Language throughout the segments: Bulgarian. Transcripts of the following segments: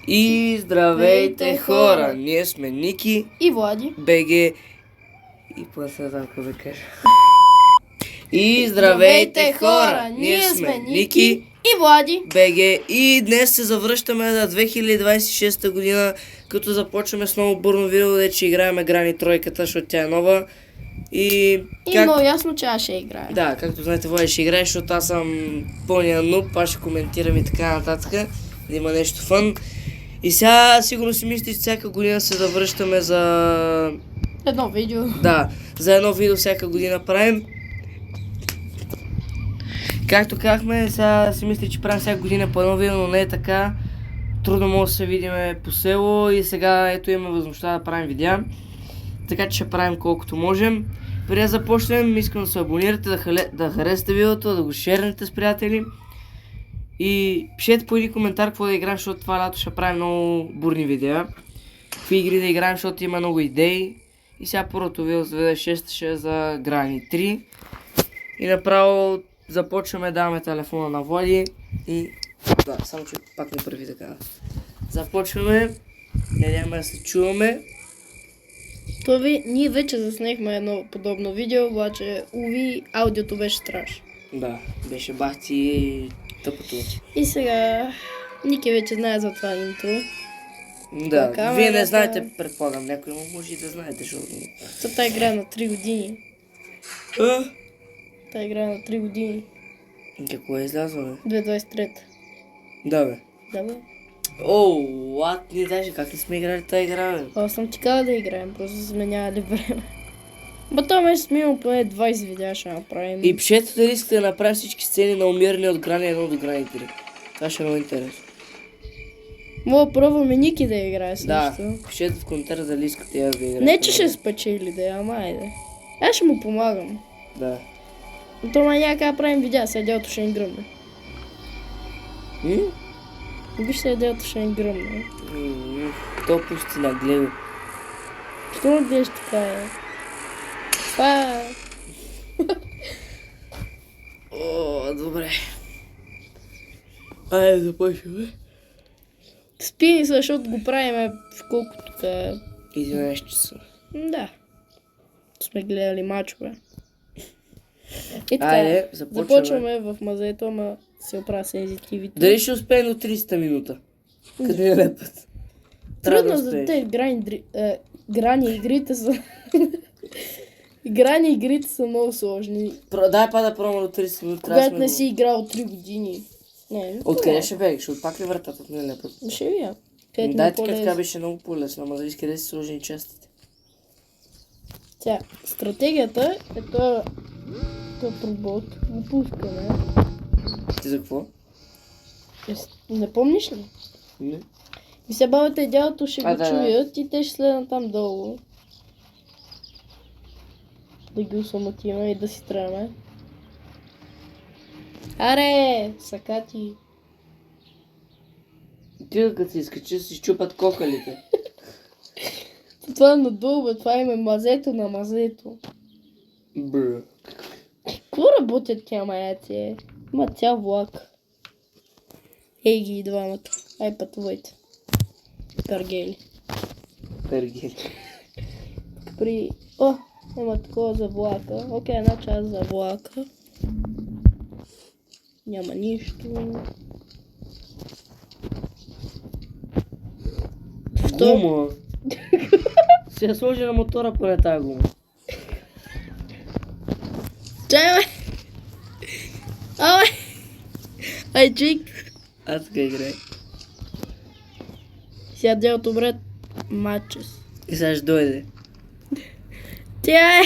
И здравейте хора! Ние сме Ники, и Влади. БГ и после какво да кажа. И здравейте хора! Ние сме Ники, и Влади. БГ и днес се завръщаме на 2026 година, като започваме с много бурно видео, вече играем Грани тройката, защото тя е нова. И много ясно, че аз ще играя. Да, както знаете, Влади ще играе, защото аз съм пълния нуб, аз ще коментирам и така нататък, да има нещо фън. И сега сигурно си мислите, че всяка година се завръщаме за... едно видео. Да, за едно видео всяка година правим. Както казахме, сега си мисля, че правим всяка година по едно видео, но не е така. Трудно може да се видим по село и сега ето имаме възможността да правим видеа. Така че ще правим колкото можем. Преди да започнем, искам да се абонирате, да харесате видеото, да го шернете с приятели. И пишете по един коментар какво да играем, защото това лято ще правим много бурни видеа. Какви игри да играем, защото има много идеи. И сега първото видео за 26 ще е за Грани 3. И направо започваме, даваме телефона на Влади. И да, само че пак не прави така. Започваме. Надяваме да се чуваме. Ние вече заснехме едно подобно видео, обаче уви, аудиото беше страшно. Да, беше бахти и тъпото. И сега Ники вече знае за това интро. Да, вие не знаете, предполагам, някой може и да знаете, защото... Та игра на 3 години. Та игра на 3 години. Какво е излязло, бе? 2023. Да, бе. Да, бе. Ние даже как не сме играли тази игра, бе? Аз съм ти казал да играем, просто сме нямали време. Това месец сме имал поне 20 видеа ще направим. И пишете дали искате да направим всички сцени на умиране от Грани 1 до Грани 3. Това ще е много интересно. Мога пробваме Ники да играе също. Да, пишете в коментара дали искате аз да играя. Не, че ще спечели да я, ама айде. Аз ще му помагам. Да. Но това няма как да правим видеа, сега делото ще ни гръмне. Виж сега делото ще ни гръмне. То пусти на гледа. Що му гледаш така, е? Това е... Добре. Айде, започваме. Спини се, защото го правиме в колко тук е... 11 часа. Да. Сме гледали мачове. И така, айде, започваме в мазето, ама се оправя сензитивите. Дали ще успеем до 300 минута? Къде е лепът? Трудно за те грани игрите са... Грани игрите са много сложни. Дай па да пробвам до 30 минути. Когато не си играл 3 години. Не, откъде ще бегаш? Ще отпак ли вратата от миналия път? Ще вия. Дайте така беше много по-лесно, ама зависи къде си сложени частите. Тя, стратегията е това пробот, опускане. Ти за какво? Не помниш ли? Не. И сега бабата и дядото ще го чуят и те ще следнат там долу. Да ги усамотиме и да си тръгнем. Аре, сакати. Ти като си изкачи, си щупат кокалите. Това е надолу, бе, това е мазето на мазето. Бр. Какво работят тя маяци? Има цял влак. Ей ги и двамата. Ай пътувайте. Пергели. Има такова за влака. Окей, една част за влака. Няма нищо. Гума. Се я сложи на мотора поне тази гума. Чай, бе! Ай, чик! Аз така играй. Сега делото, брат, матчес. И сега ще дойде. Тя е!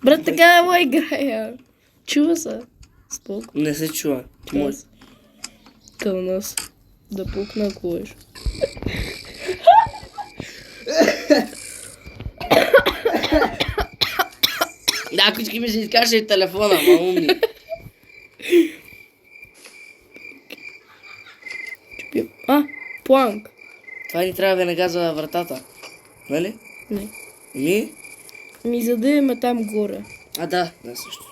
Брат, така да му играя. Чува се. Споко. Не се чува. Към нас. Да пукна, ако лъж. Да, кучки ми се изкаже и телефона, ма умни. Планк. Това ни трябва веднага за вратата. Нали? Не. За да имаме там горе. Да, също.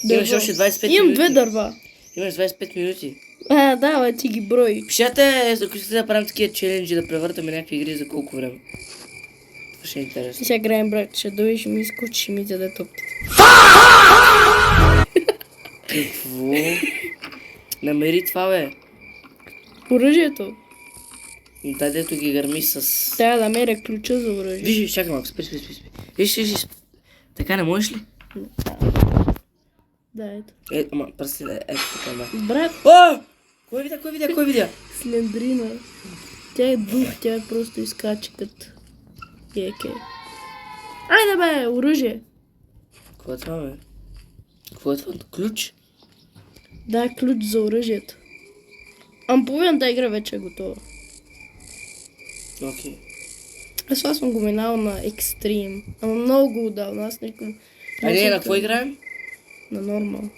Имаш още 25 минути. Имам 2 дърва. Имаш 25 минути. Да, ти ги брой. Пишете, ако искате да правим такива челенджи, да превъртаме някакви игри за колко време. Това ще е интересно. Сега играем, брат, ще дойдеш и ми изкочи, ще ми даде топките. Какво? Намери това, бе. Оръжието. Дай дето ги гърми с... Трябва да меря ключа за оръжие. Виж, чакай малко, спри. Виж. Така не можеш ли? Да, ето. Ама, пръсти, ето така, да. Брат, О! Кой видя? Слендрина. Тя е дух, тя е просто изкача като еке. Айде бе, оръжие. Какво е това, бе? Какво е това? Ключ? Да, ключ за оръжието. Ама половината игра вече е готова. Окей. Аз това съм го минал на екстрим. Ама много отдавна, аз никога... А ние на какво играем? На нормал.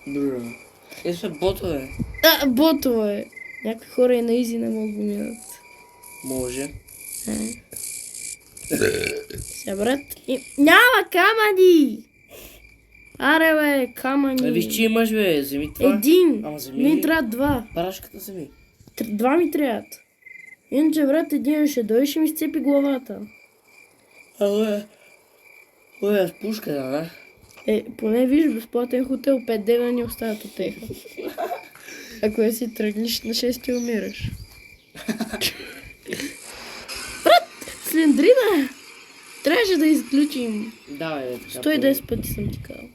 Бро. Ето сме ботове. Ботове. Някои хора и на изи не могат да го минат. Може. Сега, брат. Няма камъни! Аре бе, камъни. Виж, че имаш, бе, вземи това. Един. Ама вземи. Ми трябва два. Парашката вземи. Два ми трябват. Иначе, брат, един ще дойде, ще ми сцепи главата. Ой, с пушка, да? Поне виж, безплатен хотел, 5 дена ни остават от теха. Ако я си тръгнеш на 6 умираш. Брат, Слендрина! Трябваше да изключим. Да, бе, така. 110 пъти съм ти казал.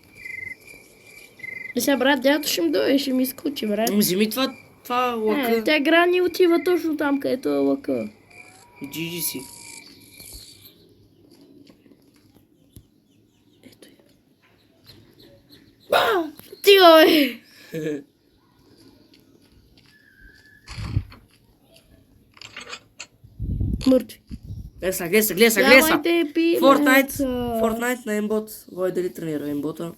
И сега, брат, дядото ще ми дойде, ще ми изключи, брат. Вземи това лъка. Тя грани отива точно там, където е лъка. Джиджи си. Ето я. Тига, бе! Мъртви. Глеса. Давайте, пиленца. Fortnite на ембот. Гой дали тренира ембота.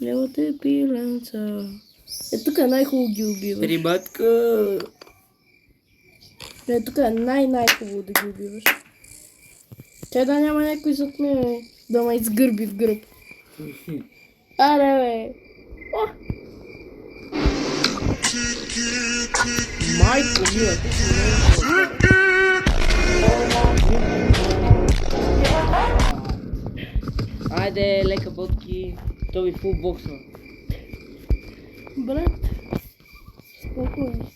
Левате пиленца. Тук е най-хубаво ги убиваш. Рибатка. Тук е най-хубаво да ги убиваш. Тя да няма някой зад мен да ме изгърби в гръб. Аре, бе. О! Майко мила, ти си Айде, лека ботки. То ви фул бокса. Брат. Спокойно.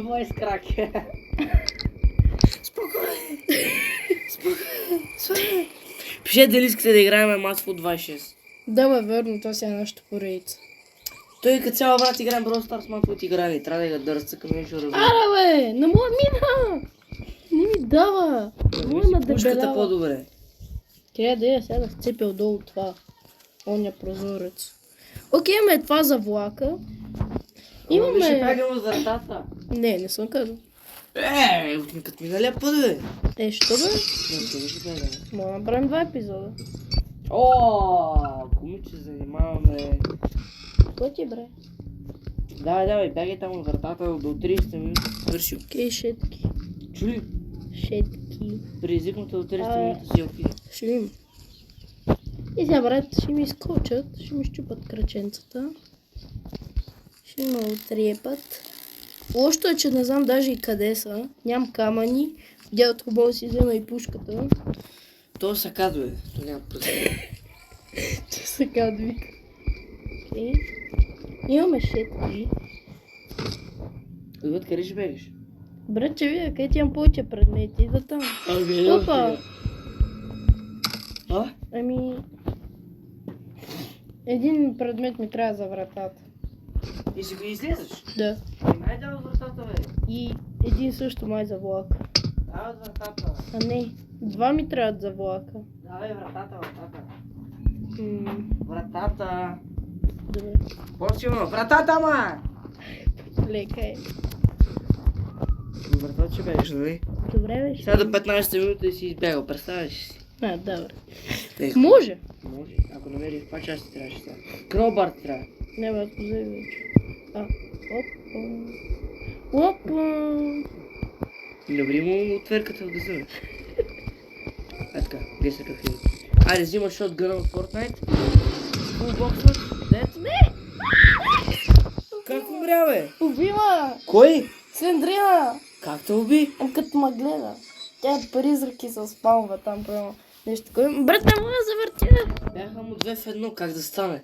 Мой с крак. Спокойно. Пишете дали искате да играем Mass Food 26. Да, бе, верно, това си е нашата поредица. Той като цяла брат играем Brawl Stars Mass Food играли. Трябва да го разцъкам нещо разумно. Аре, бе, не мога мина! Не ми дава. Мога ме Пушката дебелява. по-добре. Трябва да я сега да вцепя отдолу това. Оня прозорец. Окей, имаме това за влака. Ще Имаме... бягам от вратата. Не съм казал. Като миналия път, бе. Що бе? Не, ще бягаме. Мога да направим 2 епизода. Кумиче, занимаваме. Какво ти, бре? Давай, бягай там от вратата до 30 минути свърши. Окей, шетки. Чули? Шетки. Предизвикната до 30 минути си окей. Ще им. И сега, брат, ще ми изкочат, ще ми щупат краченцата. Ще ме отрепат. Лошото е, че не знам даже и къде са. Нямам камъни. Дядото може да си взема и пушката. То са кадове, то няма пръст. Че са кадвик. Окей. Имаме шетки. Отвъд къде ще бегаш? Брат, че вие, къде имам повече предмети, да там. Опа! Ами... Един предмет ми трябва за вратата. И си го излезеш? Да. Найде от вратата, бе. И един също май за влак. Давай от вратата. А не, 2 ми трябват за влака. Давай вратата. М, Вратата. Добре. По-силно, вратата, ма! Лека е. Вратата ще бегаш, нали? Добре, беше. Сега до 15 минути си избягал, представяш си? Добре. Ех, Може. може, ако намериш това част ти трябваше това. Кробар ти трябва. Не, бе, ако взе вече. Опа. Добри му отверката да вземеш. Така, гледай са какви. Айде, взимаш шотгъна от Fortnite. Фулбоксваш. Дет. Не! стреля, бе? Убива! Кой? Слендрина! Как те уби? Като ме гледа. Тя призраки се спалва там, прямо. Нещо такова. Брат, не мога да завъртя. Бяха му 2 в 1, как да стане?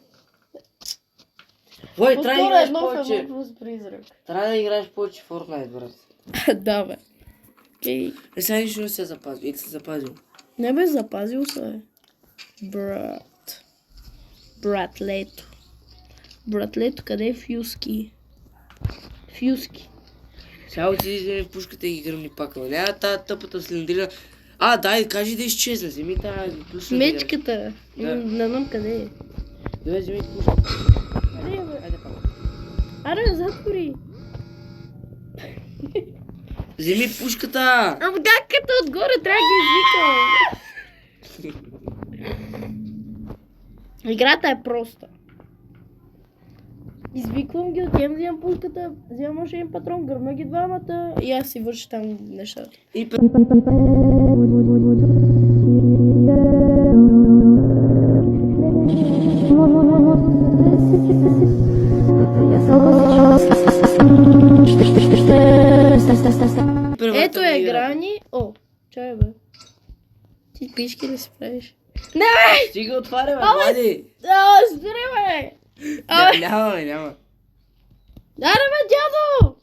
Вой, трябва да Повторя играеш едно в повече. едно плюс призрак. Трябва да играеш повече Fortnite, брат. Да, бе. Окей. Сега нищо не се запази. Или се запазил. Не бе, запазил се, бе. Брат. Братлето. Братлето, къде е Фюски? Фюски. Сега отиди да ми пушката и ги гръмни пак. Няма тази тъпата слендрина. А, дай, кажи да изчезне. Вземи тази плюс. Мечката. Да. Не знам къде е. Дай, вземи пушката. Къде е, бе? Айде пак. Аре, затвори. Вземи пушката! Ама как като отгоре трябва да ги извикам? Играта е проста. Извиквам ги, отивам, взимам пушката, взимам още един патрон, гърма ги двамата и аз си върша там нещата. И Ето е грани. О, чай бе. Ти пишки ли си правиш? Не бе! Стига отваря, бе, Влади! Спри бе! Няма. Аре бе, дядо!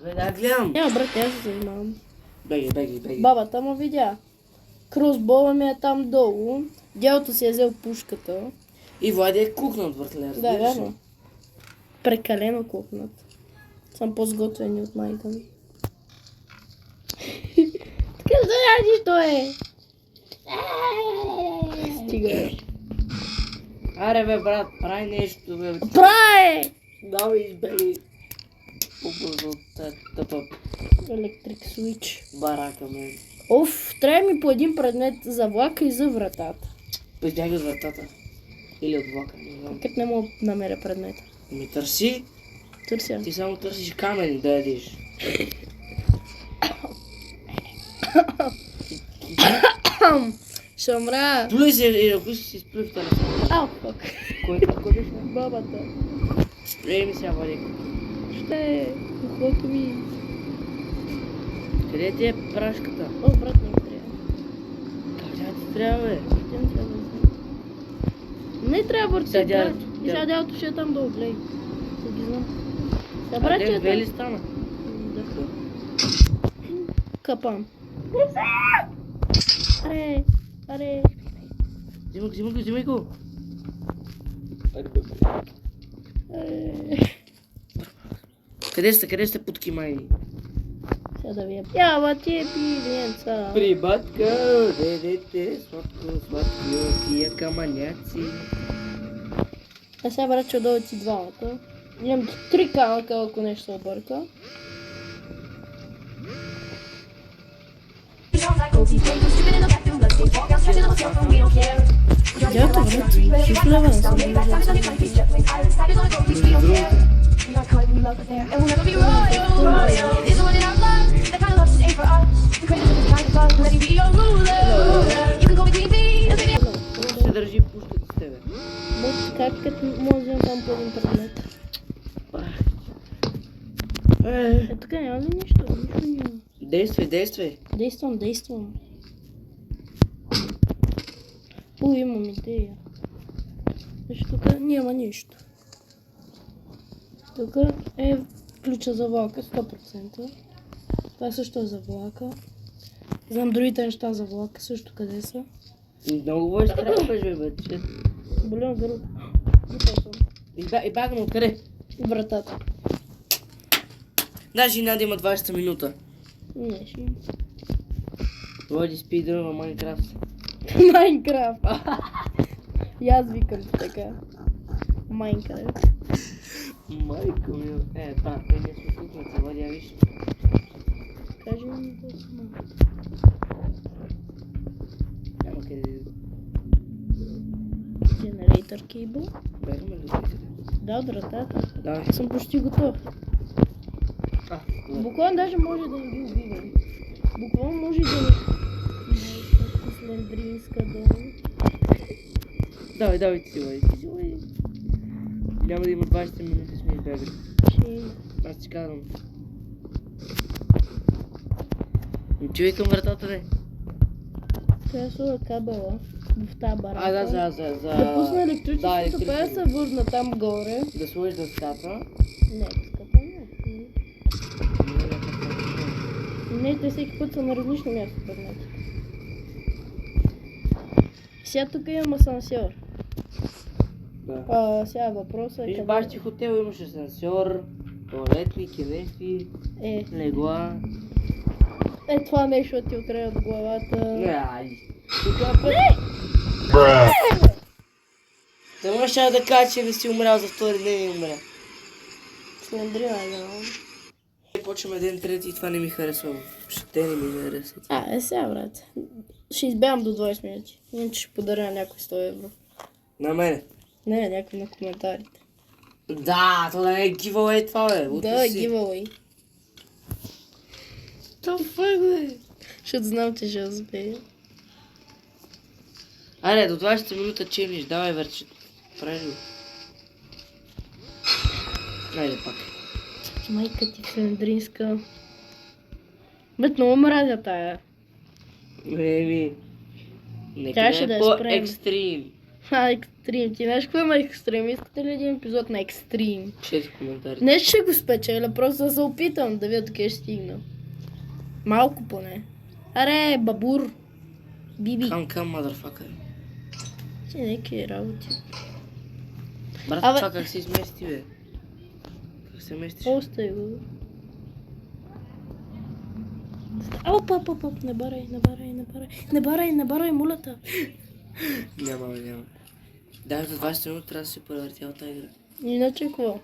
Бе, да гледам. Няма брат, аз се занимавам. Беги. Бабата ме видя. Кросбола ми е там долу. Дядото си е взел пушката. И Влади е кухнат, братле. Да, вярно. Прекалено кухнат. Съм по-сготвени от майка ми. Така да ядиш, то е. Стига. Аре, бе, брат, прави нещо, бе. Прае! Давай, избери. По-бързо от тази тъпа Електрик свич. барака, мен. Оф, трябва ми по един предмет за влака и за вратата. Избягай от вратата. Или от влака, не знам. Как не мога да намеря предмета? Ми търси. Търся. Ти само търсиш камъни да ядеш. Ще умра. Плюй се, и ако си сплюй в телефона. Ау, фак. Кой беше? Бабата. Ей ми сега, Влади. Ще е ухото ми. Къде ти е прашката? О, брат, не ми трябва. Как тя ти трябва, бе? Тя не трябва да знае. Не трябва върти. Сега дядото. И сега дядото ще е там долу, гледай. Ще ги знам. Сега брат, че Къде е две ли там. стана? Да. Капан. Аре, аре. Взимай го. Аре. Къде сте путки майни? Сега да ви е. Ява ти е пиленца. Прибатка, дедете, сладко, тия каманяци. А сега брат, ще дойдат и двамата. Имам 3 камъка, ако нещо се обърка. Дядото, брат, шиф лева не съм Се държи пушката с тебе. как като може да вземам там по един предмет? Е, така няма ли нищо? Нищо няма. Действай. Действам. О, имам идея. Значи тук няма нищо. Тук е ключа за влака, 100%. Това също е за влака. Знам другите неща за влака също къде са. Много войс трябваш, бе, че... Болен гърб. И бягам откъде? Вратата. Даже няма да има 20 минута. Не, ще. Води спидър на Майнкрафт. Майнкрафт. И аз викам така. Майнкрафт. Майко ми. Брат, те не сме слухнати, Води, я виж. Кажи ми да сме. Няма къде да иду. Генератор кейбъл. Бягаме ли къде? Да, от вратата. Давай. Съм почти готов. Добре. Буквално даже може да ги убивам. Буквално може да ни... Слендринска да... Давай, ти си, Води. Няма да има 20 минути, сме избягали. някъде. Ще има. Аз ти казвам. Не чуй към вратата, не. Трябва да сложа кабела в тази барака. Да, Да пусна електричеството, да се върна там горе. Да сложиш дъската. Не, дъската не. Не, те всеки път са на различно място пред нас. Сега тук имам асансьор. Да. Сега въпросът е Виж, къде... бащи хотел имаш асансьор, туалетни, кенефи, легла. Това нещо ти отрея от главата. Не, айди. Те можеш да кажа, че не си умрял за втори ден и умря. Слендрина е да. Почваме ден трети и това не ми харесва. Ще не ми харесват. Сега, брат. Ще избягам до 20 минути. Иначе ще подаря на някой 100 евро. На мене. Не, някой на коментарите. Да, то да не е giveaway това, бе. Да, giveaway. бе. Защото знам, че ще успея. Аре, до 20 минута челлендж, давай верче. Прави го. Айде пак. Майка ти слендринска. Бет, много мразя тая. Еми. Трябваше Нека да да е я спрем. по-екстрим. Екстрим. Ти знаеш какво има екстрим? Искате ли един епизод на екстрим? Чети коментари. Не ще го спечеля, просто да се опитам да видя докъде ще стигна. Малко поне. Аре, бабур. Биби. Come, motherfucker. Ти някакви работи. Брат, Абе. това как се измести, бе? Как се местиш? Остай го. Оп, не барай мулата. Няма. Даже до 20 минути трябва да се превъртя от тази игра. Иначе какво?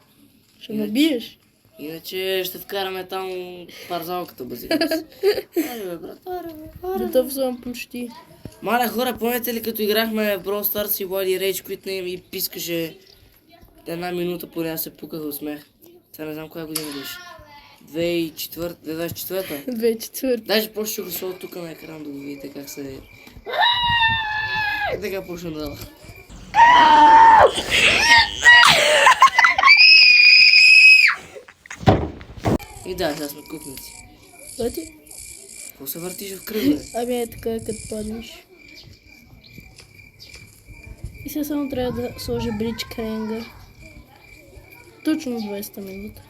Ще Иначе- набиеш. Иначе ще вкараме там парзалката базилика. Аре бе, брат, Готов съм почти. Маля хора, помните ли като играхме в Brawl Stars и Влади Рейдж, които не ми пискаше една минута, поне аз се пуках от смех. Сега не знам коя година беше. 2024-та? 2004. Даже после ще го сложа тук на екран да го видите как се... Така почна да... И да, сега сме кукници. Пъти? Какво се въртиш в кръг, бе? Ами е така, като паднеш. И сега само трябва да сложа бридж кренга. Точно 20 минута.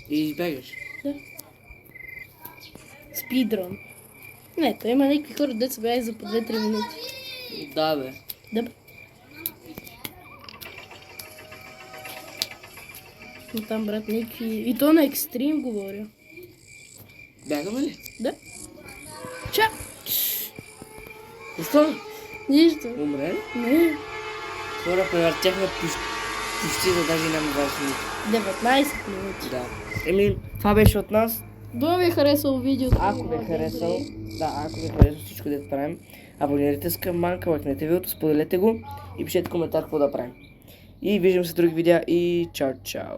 И избягаш. Да. Спидран. Не, то има някакви хора, деца бяха за по 2-3 минути. Да, бе. Да. Но там, брат, някакви... И то на екстрим говоря. Бягаме ли? Да. Ча! Защо? Нищо. Умре ли? Не. Хора, превъртяхме почти за даже няма 20 минути. 19 минути. Да. Еми, това беше от нас. Дано ви е харесало видеото. Ако ви е харесал, ако ви е харесал всичко да правим, абонирайте се към Манка, лайкнете видеото, споделете го и пишете коментар какво да правим. И виждам се в други видеа и чао.